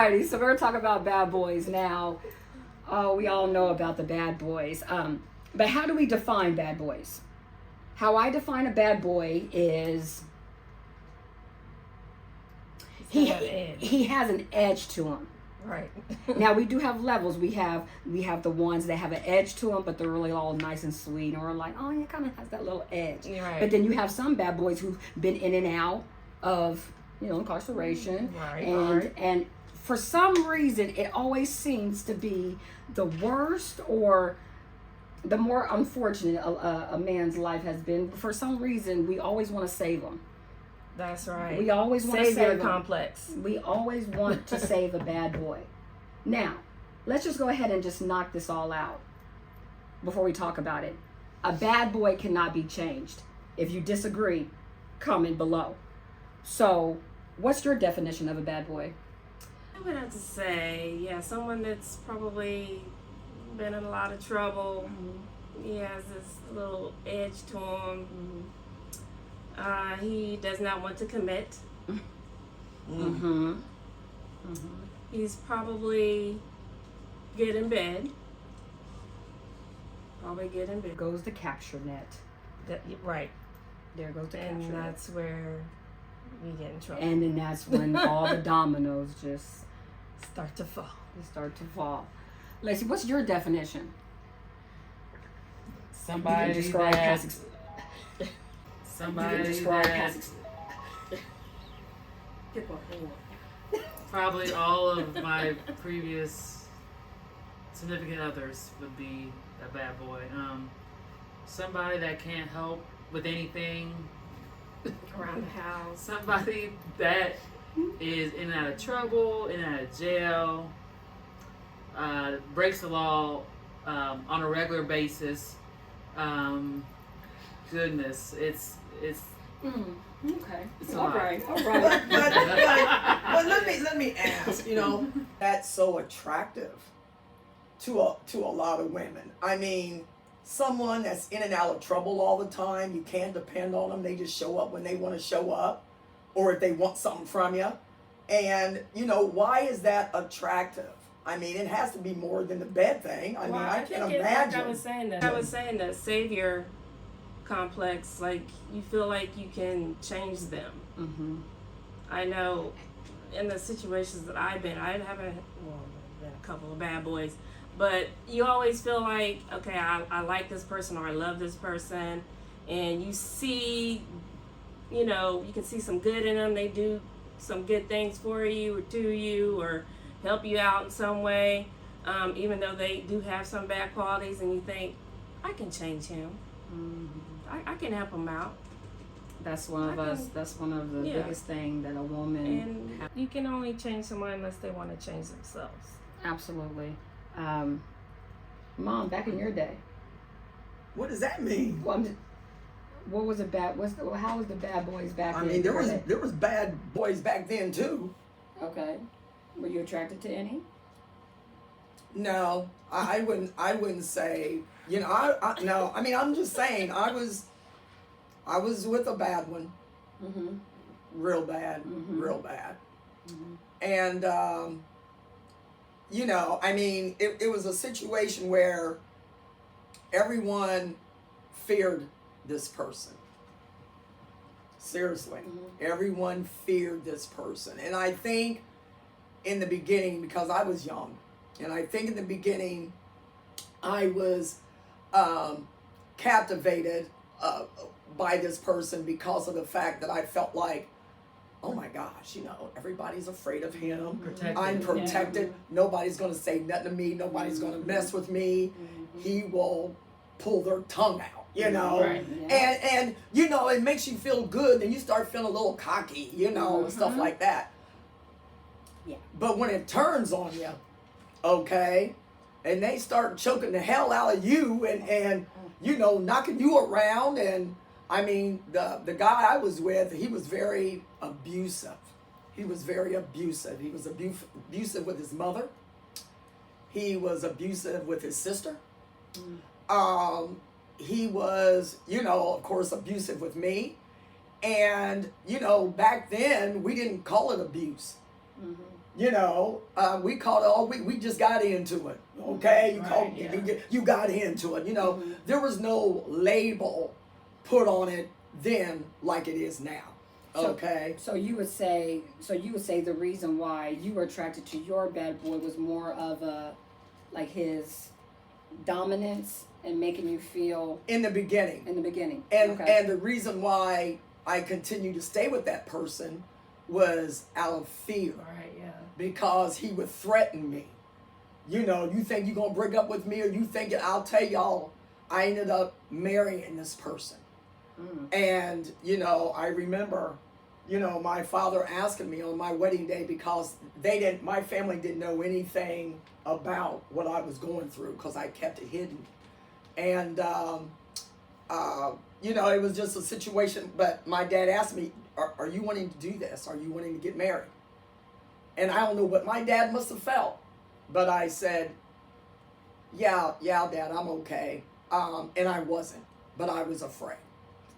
righty. So we're gonna talk about bad boys now. Oh, we all know about the bad boys. But how do we define bad boys? How I define a bad boy is he has an edge to him. Right. Now we do have levels. We have the ones that have an edge to them, but they're really all nice and sweet, and we're like, oh, it kind of has that little edge. Right. But then you have some bad boys who've been in and out of incarceration, and for some reason it always seems to be the worst or the more unfortunate a man's life has been. For some reason, we always want to save them. That's right. We always want to save save your them. complex. We always want to save a bad boy. Now, let's just go ahead and just knock this all out before we talk about it. A bad boy cannot be changed. If you disagree, comment below. So, what's your definition of a bad boy? I would have to say, someone that's probably been in a lot of trouble. Mm-hmm. He has this little edge to him. Mm-hmm. He does not want to commit. Mm-hmm. Mm-hmm. He's probably good in bed. Goes the capture net. Right. There goes the capture net. And that's where we get in trouble. And then that's when all the dominoes just start to fall. Lacey, what's your definition? Somebody probably all of my previous significant others would be a bad boy. Somebody that can't help with anything around the house. Somebody that is in and out of trouble, in and out of jail, breaks the law on a regular basis. Goodness, it's okay. It's all right. But let me ask. That's so attractive to a lot of women. I mean, someone that's in and out of trouble all the time. You can't depend on them. They just show up when they want to show up, or if they want something from you. And why is that attractive? I mean, it has to be more than the bed thing. I mean, I can imagine. I was saying that savior complex, like you feel like you can change them. Mm-hmm. I know in the situations that I've been, been a couple of bad boys, but you always feel like, okay, I like this person or I love this person, and you see, you can see some good in them. They do some good things for you or to you or help you out in some way, even though they do have some bad qualities, and you think, I can change him. Mm-hmm. I can help him out. That's one of the biggest thing that a woman. And you can only change someone unless they want to change themselves. Absolutely. Mom, back in your day. What does that mean? Well, what was how was the bad boys back then? I mean, there was bad boys back then too. Okay. Were you attracted to any? No, I wouldn't say. No. I mean, I'm just saying. I was with a bad one. Mm-hmm. Real bad. Mm-hmm. Real bad. Mm-hmm. And I mean, it was a situation where everyone feared this person. Seriously, everyone feared this person, and I think in the beginning, because I was young, and I think in the beginning, I was captivated by this person because of the fact that I felt like, oh my gosh, everybody's afraid of him. Protected. I'm protected. Yeah. Nobody's going to say nothing to me. Nobody's going to mess with me. Mm-hmm. He will pull their tongue out, Right. Yeah. And it makes you feel good, and you start feeling a little cocky, and stuff like that. Yeah. But when it turns on you, okay, and they start choking the hell out of you and knocking you around, and I mean, the guy I was with, he was very abusive. He was abusive with his mother. He was abusive with his sister. He was, of course, abusive with me. And, back then, we didn't call it abuse. Mm-hmm. You know, we caught it all week. We just got into it. Okay, you got into it. You know, there was no label put on it then like it is now. Okay. So you would say the reason why you were attracted to your bad boy was more of a, like, his dominance and making you feel in the beginning. And the reason why I continued to stay with that person was out of fear. Right, yeah. Because he would threaten me. You know, you think you're gonna break up with me, or you think I'll tell y'all, I ended up marrying this person. And, you know, I remember, you know, my father asking me on my wedding day, because my family didn't know anything about what I was going through because I kept it hidden. And, you know, it was just a situation, but my dad asked me, are you wanting to do this? Are you wanting to get married? And I don't know what my dad must have felt, but I said, yeah, Dad, I'm okay. And I wasn't, but I was afraid.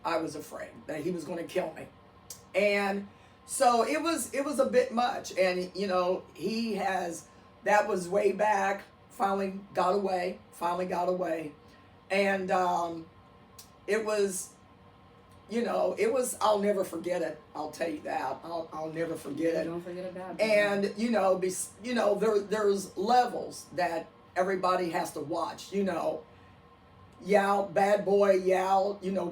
I was afraid that he was going to kill me. And so it was a bit much. And, you know, that was way back, finally got away. And it was, you know, I'll never forget it. I'll tell you that. I'll never forget it. Don't forget about it. And, you know, there's levels that everybody has to watch, you know. Yeah, bad boy, yeah, you know,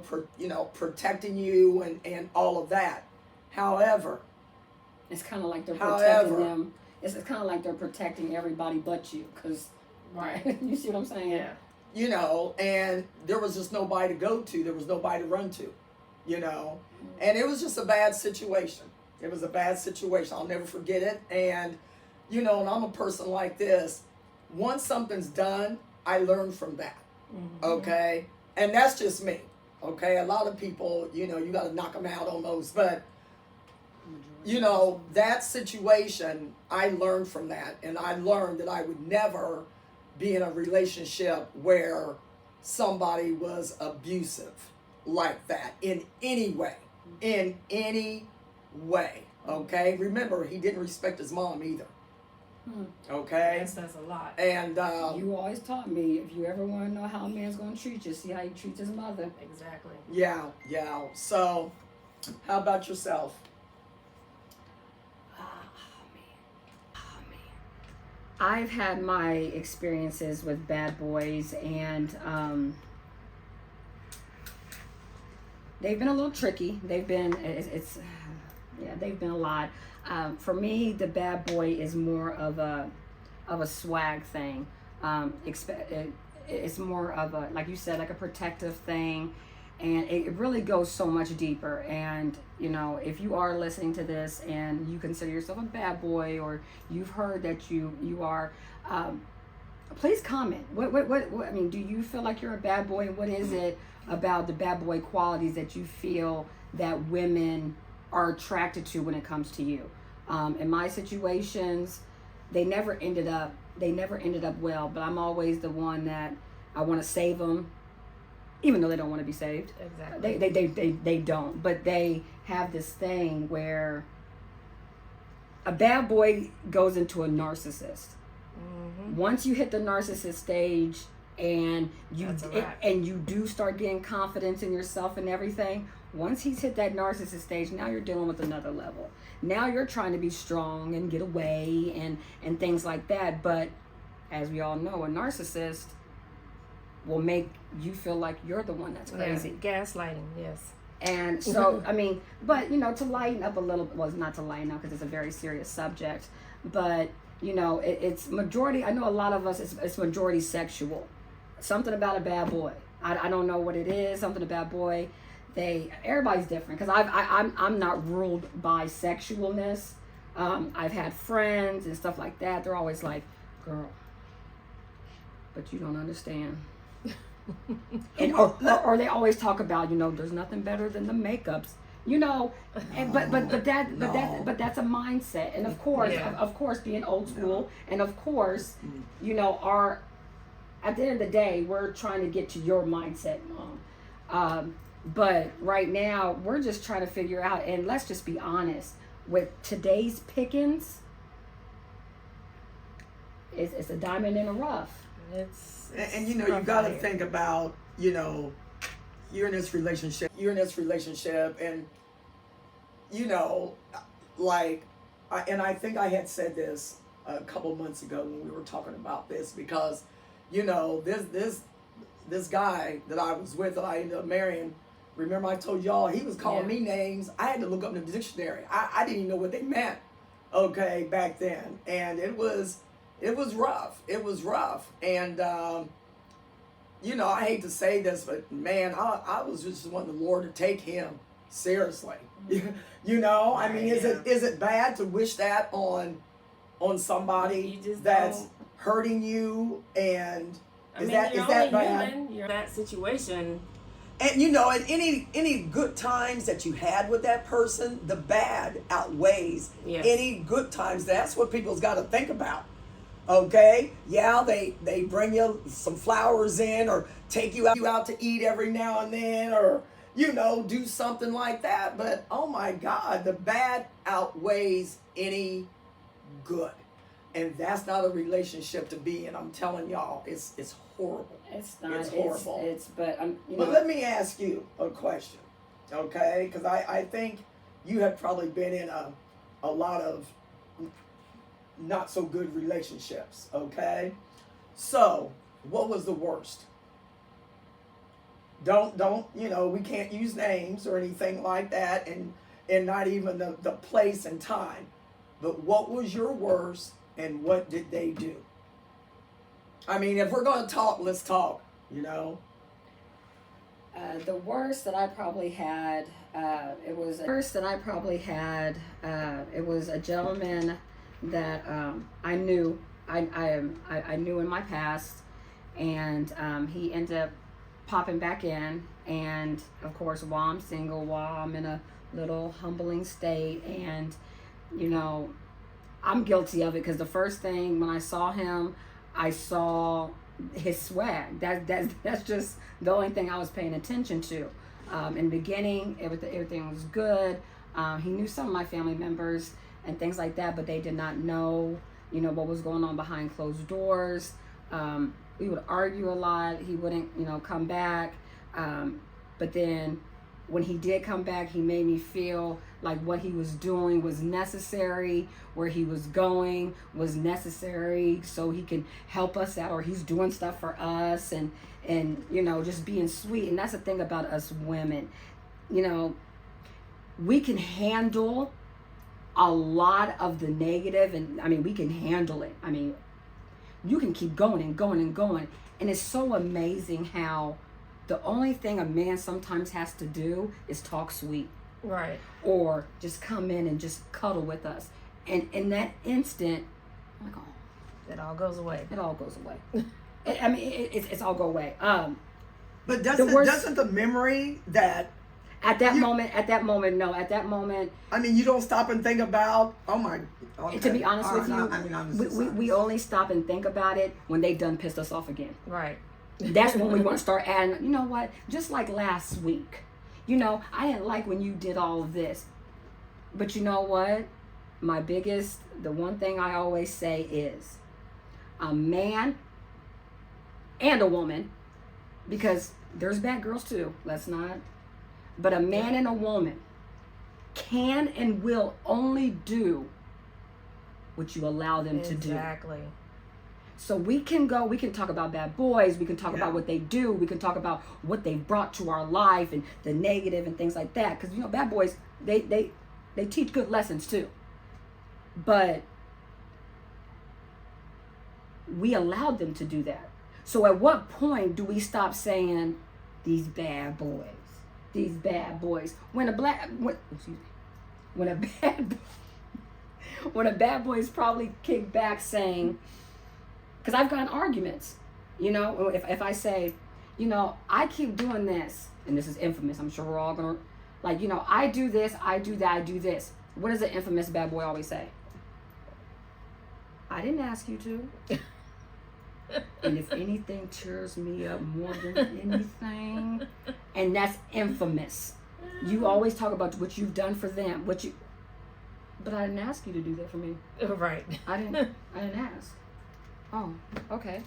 protecting you and all of that. However, it's kind of like they're protecting them. It's kind of like they're protecting everybody but you, because, right. You see what I'm saying? Yeah. You know, and there was just nobody to go to. There was nobody to run to, you know. And it was just a bad situation. It was a bad situation. I'll never forget it. And, you know, and I'm a person like this. Once something's done, I learn from that. Okay? And that's just me. Okay? A lot of people, you know, you got to knock them out on those. But, you know, that situation, I learned from that. And I learned that I would never be in a relationship where somebody was abusive like that in any way. Okay? Remember, he didn't respect his mom either. Okay? That says a lot. And you always taught me, if you ever want to know how a man's going to treat you, see how he treats his mother. Exactly. yeah. So, how about yourself? I've had my experiences with bad boys, and they've been a little tricky. They've been they've been a lot. For me, the bad boy is more of a swag thing. It's more of a, like you said, like a protective thing, and it really goes so much deeper. And you know, if you are listening to this and you consider yourself a bad boy, or you've heard that you are, please comment. What I mean, do you feel like you're a bad boy, and what is it about the bad boy qualities that you feel that women are attracted to when it comes to you? In my situations, they never ended up well, but I'm always the one that I want to save them, even though they don't want to be saved. Exactly. They don't, but they have this thing where a bad boy goes into a narcissist. Once you hit the narcissist stage and you do start getting confidence in yourself and everything, once he's hit that narcissist stage, now you're dealing with another level. Now you're trying to be strong and get away and things like that. But as we all know, a narcissist will make you feel like you're the one that's crazy. Yeah, gaslighting, yes. And so, I mean, but, you know, to lighten up a little, well, it's not to lighten up because it's a very serious subject, but, you know, it's majority, I know a lot of us, it's majority sexual. Something about a bad boy. I don't know what it is, something about boy. Everybody's different, because I'm not ruled by sexualness. I've had friends and stuff like that. They're always like, girl, but you don't understand. And or they always talk about, you know, there's nothing better than the makeups, you know, and but that's a mindset. And of course being old school, and of course, you know, at the end of the day, we're trying to get to your mindset, Mom. But right now, we're just trying to figure out, and let's just be honest, with today's pickings, it's a diamond in the rough. And you know, you got to think about, you know, you're in this relationship, and, you know, like, I think I had said this a couple months ago when we were talking about this, because, you know, this guy that I was with, that I ended up marrying, remember I told y'all, he was calling me names. I had to look up in the dictionary. I didn't even know what they meant, okay, back then. And it was rough. It was rough. And, you know, I hate to say this, but man, I was just wanting the Lord to take him seriously. You know, I mean, is it bad to wish that on somebody that's hurting you? And is that bad? Human. You're in that situation. And you know, and any good times that you had with that person, the bad outweighs any good times. That's what people's got to think about. Okay, yeah, they bring you some flowers in, or take you out to eat every now and then, or, you know, do something like that. But oh my God, the bad outweighs any good, and that's not a relationship to be in. I'm telling y'all, it's horrible. It's not. It's horrible. But But let me ask you a question, okay? Because I think you have probably been in a lot of not so good relationships, okay? So, what was the worst? Don't you know, we can't use names or anything like that, and not even the place and time. But what was your worst, and what did they do? I mean, if we're going to talk, let's talk, you know? The worst that I probably had, it was a gentleman that I knew in my past, and he ended up popping back in, and of course, while I'm single, while I'm in a little humbling state, and, you know, I'm guilty of it, because the first thing when I saw him, I saw his swag. That's just the only thing I was paying attention to. In the beginning, everything was good. He knew some of my family members and things like that, but they did not know, you know, what was going on behind closed doors. We would argue a lot. He wouldn't, you know, come back. But then when he did come back, he made me feel like what he was doing was necessary, where he was going was necessary, so he can help us out, or he's doing stuff for us, and you know, just being sweet. And that's the thing about us women, you know, we can handle a lot of the negative, and I mean, we can handle it. I mean, you can keep going and going and going, and it's so amazing how the only thing a man sometimes has to do is talk sweet. Right. Or just come in and just cuddle with us. And in that instant, I'm like, oh. It all goes away. It all goes away. It's all go away. But doesn't the memory that... At that moment, no. At that moment... I mean, you don't stop and think about, oh my... Okay. To be honest with you, I mean, we only stop and think about it when they done pissed us off again. Right. That's when we want to start adding, you know what, just like last week. You know, I didn't like when you did all of this. But you know what? The one thing I always say is, a man and a woman, because there's bad girls too, let's not. But a man and a woman can and will only do what you allow them to do. Exactly. So we can talk about bad boys, we can talk about what they do, we can talk about what they brought to our life and the negative and things like that. Because, you know, bad boys, they teach good lessons too. But we allowed them to do that. So at what point do we stop saying, these bad boys? When a bad boy is probably kicked back saying, because I've gotten arguments, you know, if I say, you know, I keep doing this, and this is infamous, I'm sure we're all gonna, like, you know, I do this, I do that, I do this. What does the infamous bad boy always say? I didn't ask you to. And if anything cheers me up more than anything, and that's infamous. You always talk about what you've done for them, but I didn't ask you to do that for me. Right. I didn't ask. Oh, okay.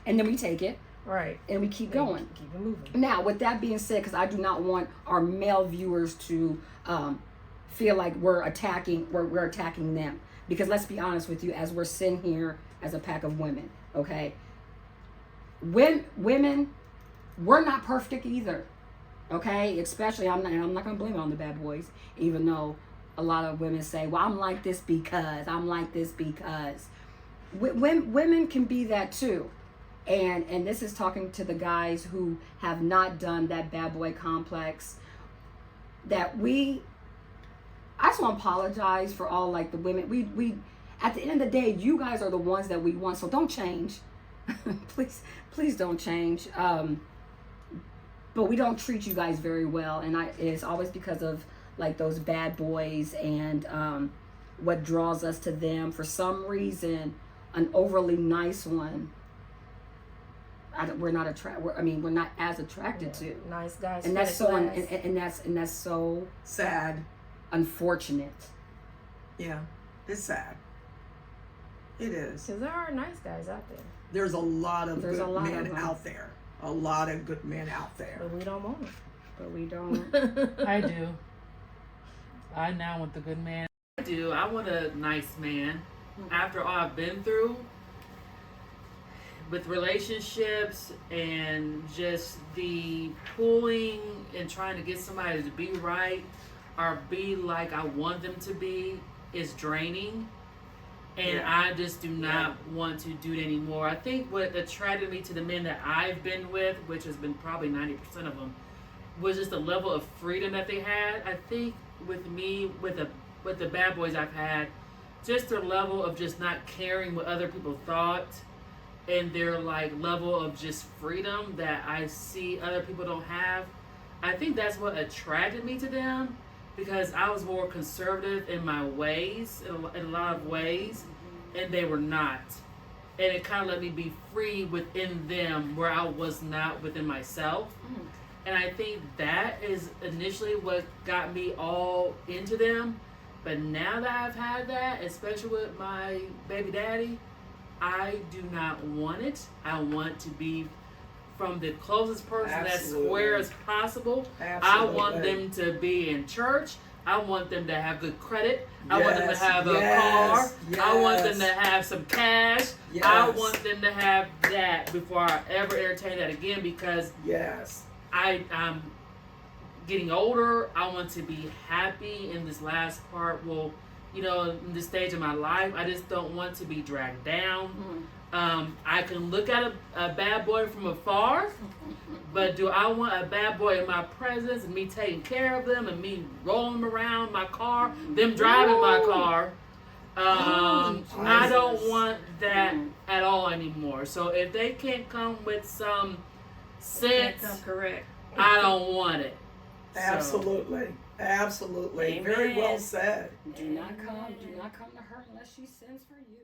And then we take it Right. and we keep going. Keep it moving. Now, with that being said, because I do not want our male viewers to feel like we're attacking them. Because let's be honest with you, as we're sitting here as a pack of women, okay? When women, we're not perfect either, okay? Especially, I'm not gonna blame it on the bad boys, even though a lot of women say, "Well, I'm like this because women can be that too." And this is talking to the guys who have not done that bad boy complex. I just want to apologize for all like the women. We at the end of the day, you guys are the ones that we want. So don't change, please don't change. But we don't treat you guys very well, and it's always because of like those bad boys and what draws us to them. For some reason, an overly nice one. We're not as attracted to. Nice guys. And that's so and that's so Sad. unfortunate. Yeah, it's sad. It is. Because there are nice guys out there, There's a lot of There's a good lot of men them. out there. A lot of good men out there. but we don't want But we don't. them. I do. I now want the good man. I do. I want a nice man. After all I've been through with relationships and just the pulling and trying to get somebody to be right or be like I want them to be is draining. And Yeah. I just do not want to do it anymore. I think what attracted me to the men that I've been with, which has been probably 90% of them, was just the level of freedom that they had. I think with me, with the bad boys I've had, just their level of just not caring what other people thought, and their like level of just freedom that I see other people don't have. I think that's what attracted me to them, because I was more conservative in my ways, in a lot of ways, and they were not. And it kind of let me be free within them where I was not within myself. And I think that is initially what got me all into them. But now that I've had that, especially with my baby daddy, I do not want it. I want to be from the closest person that's square as possible. I want them to be in church. I want them to have good credit. I want them to have a car. I want them to have some cash. I want them to have that before I ever entertain that again, because I'm getting older. I want to be happy in this last part. Well, you know, in this stage of my life, I just don't want to be dragged down. I can look at a bad boy from afar, but do I want a bad boy in my presence and me taking care of them and me rolling them around my car, them driving my car? I don't want that at all anymore. So if they can't come with some sense, Correct. I don't want it. Absolutely. Absolutely. Amen. Very well said. Do not come to her unless she sends for you.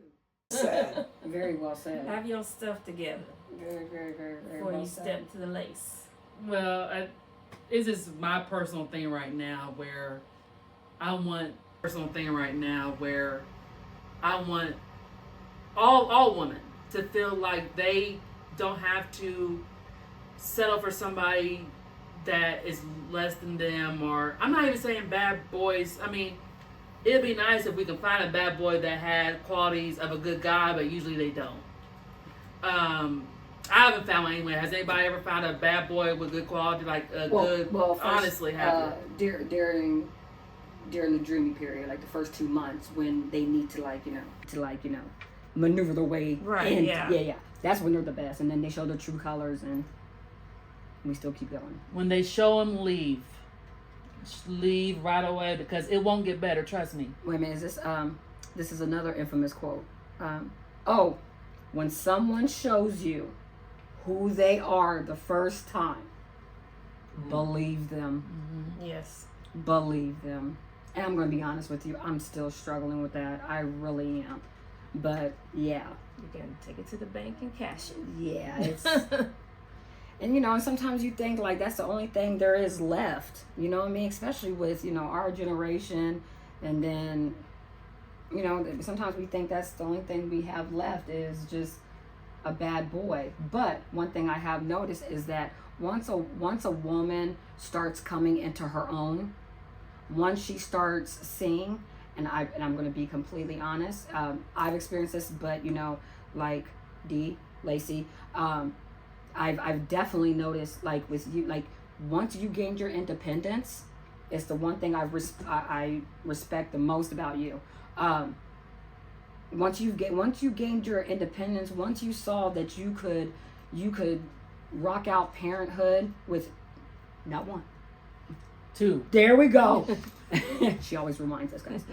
Said. Very well said. Have your stuff together Very, very, very, very before well you said. step to the lace. Well, it's just my personal thing right now where I want all women to feel like they don't have to settle for somebody that is less than them, or I'm not even saying bad boys. I mean, it'd be nice if we could find a bad boy that had qualities of a good guy, but usually they don't. I haven't found one anyway. Has anybody ever found a bad boy with good quality, like a good? Well, first, honestly, have you? during the dreamy period, like the first 2 months when they need to maneuver their way Right, in. yeah. That's when they're the best, and then they show their true colors, and we still keep going. When they show them, leave. Just leave right away, because it won't get better. Trust me. Wait a minute, this is another infamous quote. When someone shows you who they are the first time, believe them. Yes. Believe them. And I'm going to be honest with you, I'm still struggling with that. I really am. But yeah. You can take it to the bank and cash it. Yeah, it's and you know, and sometimes you think like that's the only thing there is left. You know what I mean? Especially with, you know, our generation, and then you know, sometimes we think that's the only thing we have left is just a bad boy. But one thing I have noticed is that once a woman starts coming into her own, once she starts seeing, and I'm going to be completely honest, I've experienced this, but you know, like Lacey, I've definitely noticed, like with you, like once you gained your independence, it's the one thing I respect the most about you. Once you gained your independence, once you saw that you could rock out parenthood with not one, 2. there we go. She always reminds us, guys.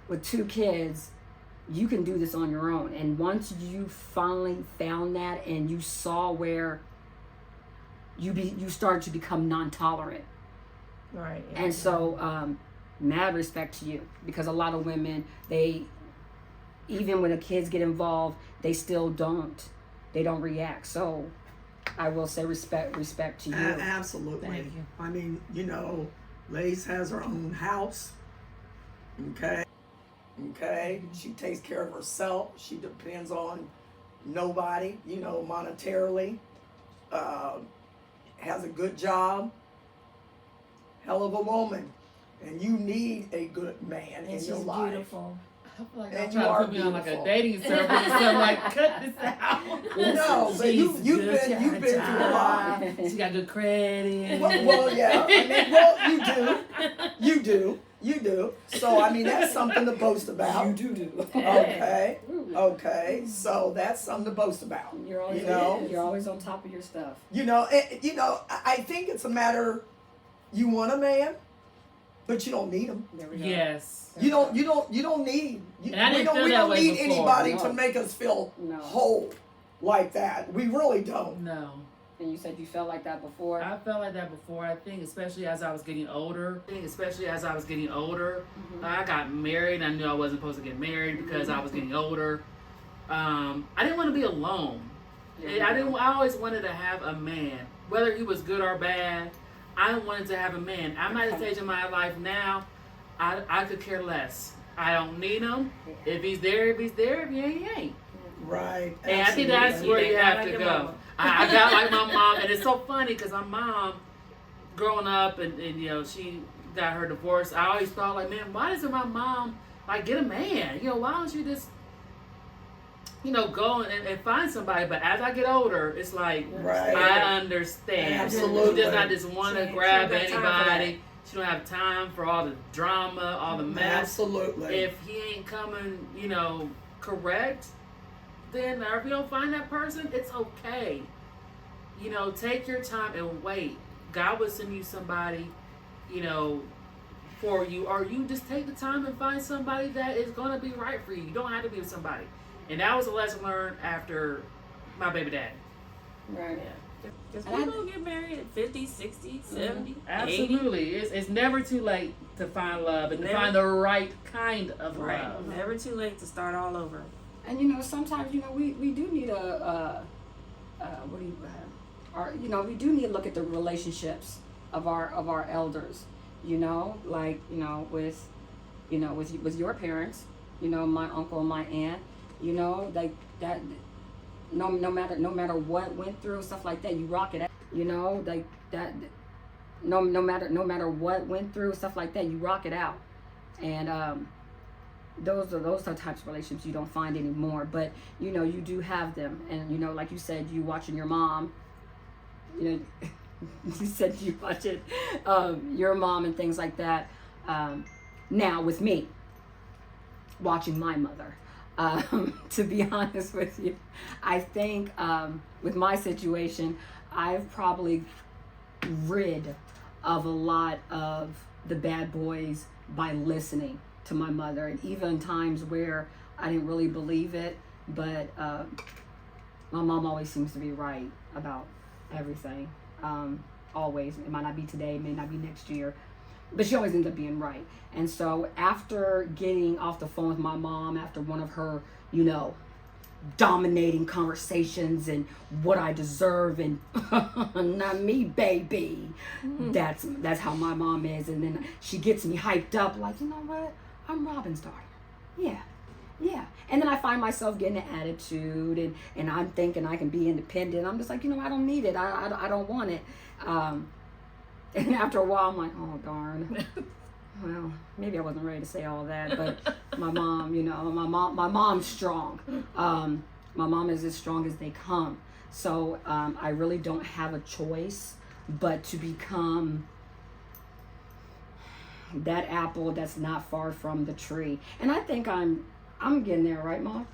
With 2 kids, you can do this on your own. And once you finally found that and you saw where you started to become non-tolerant. Right. Yeah. And so, mad respect to you, because a lot of women, they, even when the kids get involved, they still don't react. So I will say respect to you. Absolutely. Thank you. I mean, you know, Lace has her own house. Okay. She takes care of herself. She depends on nobody, you know, monetarily. Has a good job. Hell of a woman. And you need a good man in your life. Beautiful. I feel like And y'all you trying are to put me on like a beautiful. dating service or something, like, cut this out. No, but you've been through a lot. She got good credit. Well, yeah. I mean, well, you do. So I mean, that's something to boast about. do. Okay. So that's something to boast about. You're always, You know? you're always on top of your stuff. I think it's a matter. You want a man, but you don't need him. There we go. Yes. You don't need. And I we didn't don't, feel we that don't way need before. anybody No. to make us feel No. whole like that. We really don't. No. And you said you felt like that before. I felt like that before. I think especially as I was getting older. I got married. I knew I wasn't supposed to get married because I was getting older. I didn't want to be alone. I always wanted to have a man, whether he was good or bad. I wanted to have a man. I'm at a stage in my life now. I could care less. I don't need him. If he's there, he's there. If he ain't, he ain't. Right. And I think that's Absolutely. where you have Like to your go. mama. I got like my mom, and it's so funny because my mom, growing up, and you know, she got her divorce. I always thought like, man, why doesn't my mom like get a man? You know, why don't you just, you know, go and find somebody? But as I get older, it's like Right. I understand. Absolutely. She does not just want to She grab don't got time for anybody. She don't have time for all the drama, all the mess. Absolutely. If he ain't coming, you know, correct, then or if you don't find that person, it's okay. You know, take your time and wait. God will send you somebody, you know, for you, or you just take the time and find somebody that is gonna be right for you. You don't have to be with somebody. And that was a lesson learned after my baby daddy. Right. Because And people get married at 50, 60, 70, 80. Absolutely. It's never too late to find love and to Never. find the right kind of Right. love. Never too late to start all over. And you know, sometimes we do need we do need to look at the relationships of our elders. You know, like with your parents. You know, my uncle and my aunt. You know, like that. No matter what went through, stuff like that, you rock it out. You know, like that. No matter what went through, stuff like that, you rock it out. And those are types of relationships you don't find anymore. But you know, you do have them. And you know, like you said, you watching your mom. You know, you said you watching your mom and things like that. Now with me, watching my mother. To be honest with you, I think with my situation, I've probably rid of a lot of the bad boys by listening to my mother, and even times where I didn't really believe it, but my mom always seems to be right about everything. Always. It might not be today, it may not be next year, but she always ends up being right. And so after getting off the phone with my mom, after one of her, you know, dominating conversations and what I deserve and not me, baby. That's how my mom is. And then she gets me hyped up like, you know what? I'm Robin's daughter. Yeah. Yeah. And then I find myself getting an attitude, and I'm thinking I can be independent. I'm just like, I don't need it. I don't want it. And after a while, I'm like, oh, darn. Well, maybe I wasn't ready to say all that, but my mom, my mom's strong. My mom is as strong as they come. So I really don't have a choice but to become that apple that's not far from the tree. And I think I'm getting there, right, Mom?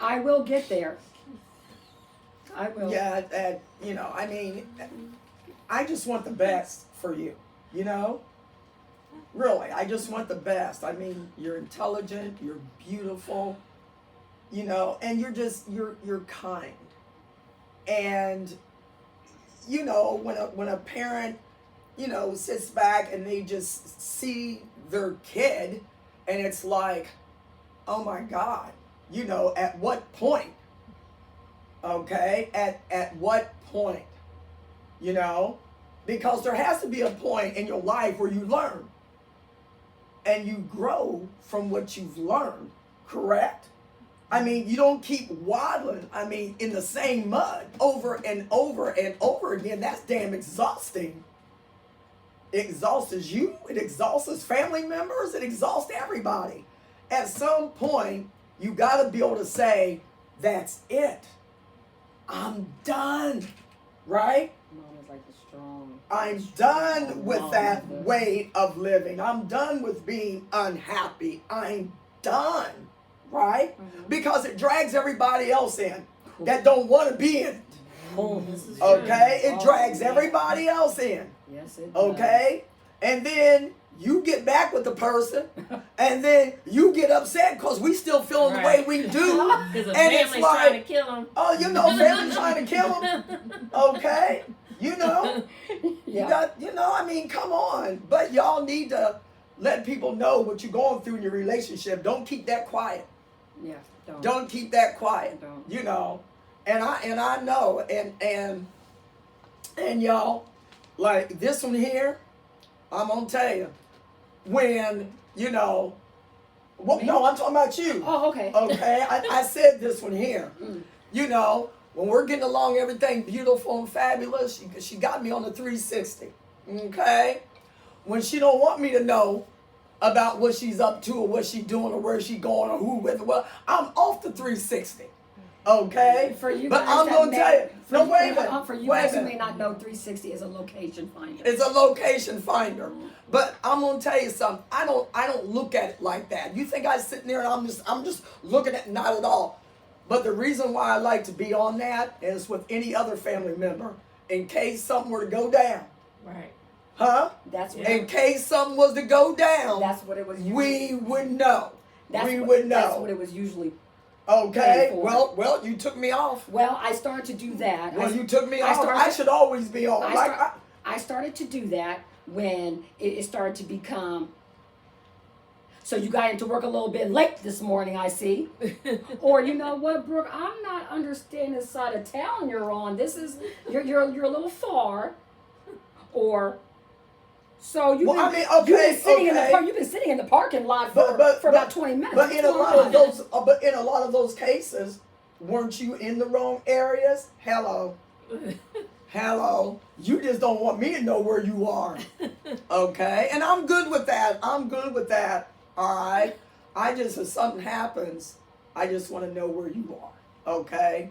I will get there. I will. Yeah, I mean, I just want the best for you, Really, I just want the best. I mean, you're intelligent, you're beautiful, and you're kind. And, when a parent, sits back and they just see their kid and it's like, oh my God, at what point? Okay, at what point? Because there has to be a point in your life where you learn and you grow from what you've learned, correct? I mean, you don't keep waddling, in the same mud over and over and over again. That's damn exhausting. It exhausts you, it exhausts family members, it exhausts everybody. At some point, you got to be able to say, that's it. I'm done, right? Mom is like the strong. I'm done with that way of living. I'm done with being unhappy. I'm done, right? Mm-hmm. Because it drags everybody else in that don't want to be in it. Oh, Okay? It drags everybody else in. Yes, it does. Okay? And then you get back with the person, and then you get upset because we still feeling the way we do. Because the And it's family's like, trying to kill him. oh, family's trying to kill him. Okay? You got, come on. But y'all need to let people know what you're going through in your relationship. Don't keep that quiet. Yeah, Don't keep that quiet. Don't. And I know, and y'all, like this one here, I'm gonna tell you, when, no, I'm talking about you. Oh, okay. Okay, I said this one here. When we're getting along, everything beautiful and fabulous, she got me on the 360. Okay? When she don't want me to know about what she's up to or what she's doing or where she's going or who with her, well, I'm off the 360. Okay? For you but guys I'm that going to may- tell you. for No, you- wait a minute. For you Wait a guys who minute. may not know, 360 is a location finder. It's a location finder. But I'm gonna tell you something. I don't look at it like that. You think I'm sitting there and I'm just looking at it? Not at all. But the reason why I like to be on that is with any other family member, in case something were to go down. Right. Huh? That's what. In case something was to go down, That's what it was. we would know. That's we what, would know. That's what it was usually. Okay. for. Well, you took me off. Well, I started to do that. Well, you took me I off. started- I should always be on. I started to do that when it started to become. So you got into work a little bit late this morning, I see. Or you know what, Brooke? I'm not understanding the side of town you're on. You're a little far. Or so you've Well, been, okay, you've been sitting in the okay. you've been sitting in the parking lot But for about 20 minutes. But What's in a going lot on? of those cases, weren't you in the wrong areas? Hello. You just don't want me to know where you are. Okay? And I'm good with that. All right? I just, if something happens, I just want to know where you are. Okay?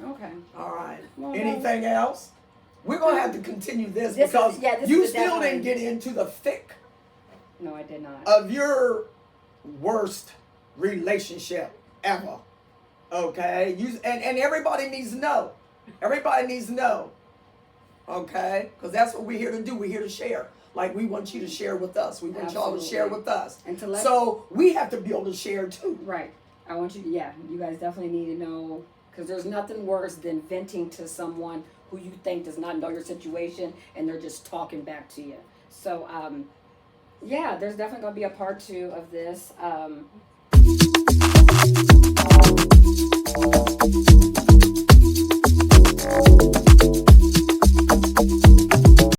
Okay. All right. Well, Anything else? We're going to have to continue this This is- because yeah, this you is still definitely- didn't get into the thick No, I did not. of your worst relationship ever. Okay? And everybody needs to know. Everybody needs to know. Okay? Because that's what we're here to do. We're here to share. Like we want you to share with us. We want y'all to Absolutely. share with us. And to let So we have to be able to share too. Right. I want you to, you guys definitely need to know, because there's nothing worse than venting to someone who you think does not know your situation and they're just talking back to you. So, there's definitely going to be a part 2 of this.